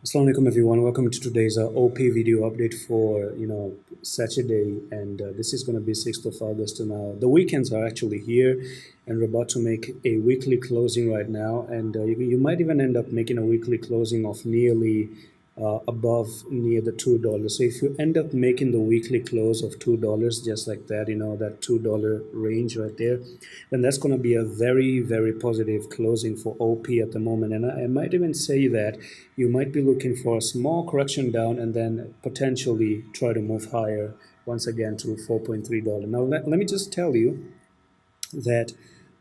Assalamu alaikum everyone. Welcome to today's OP video update for Saturday, and this is going to be 6th of August. Now the weekends are actually here, and we're about to make a weekly closing right now, and you might even end up making a weekly closing of nearly above near the $2. So if you end up making the weekly close of $2, just like that, that $2 range right there, then that's going to be a very positive closing for OP at the moment. And I might even say that you might be looking for a small correction down and then potentially try to move higher once again to $4.3. Now let me just tell you that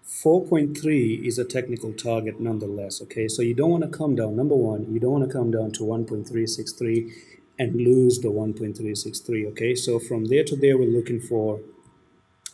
4.3 is a technical target nonetheless. Okay, so you don't want to come down. Number one, you don't want to come down to 1.363 and lose the 1.363. Okay, so from there to there, we're looking for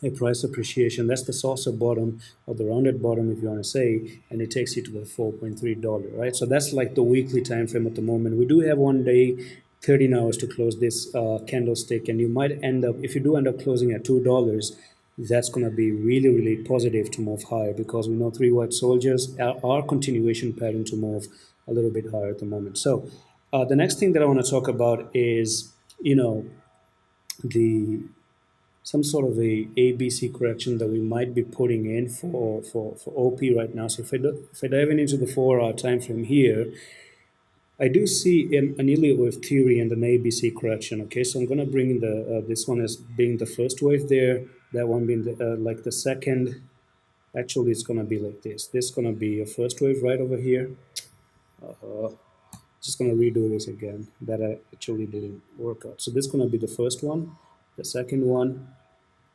a price appreciation. That's the saucer bottom or the rounded bottom, if you want to say, and it takes you to the $4.3, right? So that's like the weekly time frame at the moment. We do have 1 day, 13 hours to close this candlestick, and you might end up, if you do end up closing at $2, that's going to be really positive to move higher, because we know three white soldiers are continuation pattern to move a little bit higher at the moment. So the next thing that I want to talk about is the some sort of a ABC correction that we might be putting in for OP right now. So if I dive into the 4 hour time frame here, I do see an Elliott wave theory and an ABC correction. Okay, so I'm going to bring in the this one as being the first wave there, that one being like the second. Actually, it's going to be like this. This is going to be a first wave right over here. Just going to redo this again. That actually didn't work out. So this is going to be the first one, the second one,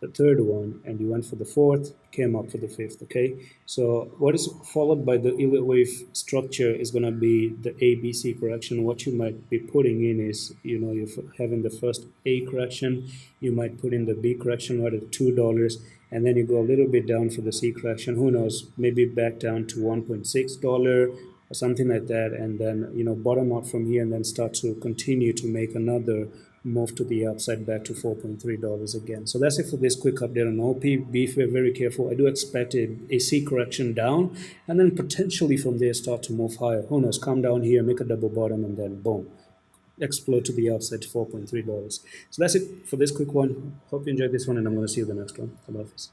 the third one, and you went for the fourth, came up for the fifth. Okay, so what is followed by the Elliott wave structure is going to be the ABC correction. What you might be putting in is, you're having the first A correction, you might put in the B correction right at $2, and then you go a little bit down for the C correction. Who knows, maybe back down to $1.6 or something like that, and then bottom out from here and then start to continue to make another move to the upside back to $4.3 again. So that's it for this quick update on OP. Be very careful. I do expect a C correction down, and then potentially from there start to move higher. Who knows, come down here, make a double bottom, and then boom, explode to the upside to $4.3. So that's it for this quick one. Hope you enjoyed this one, and I'm going to see you the next one. Allah Hafiz.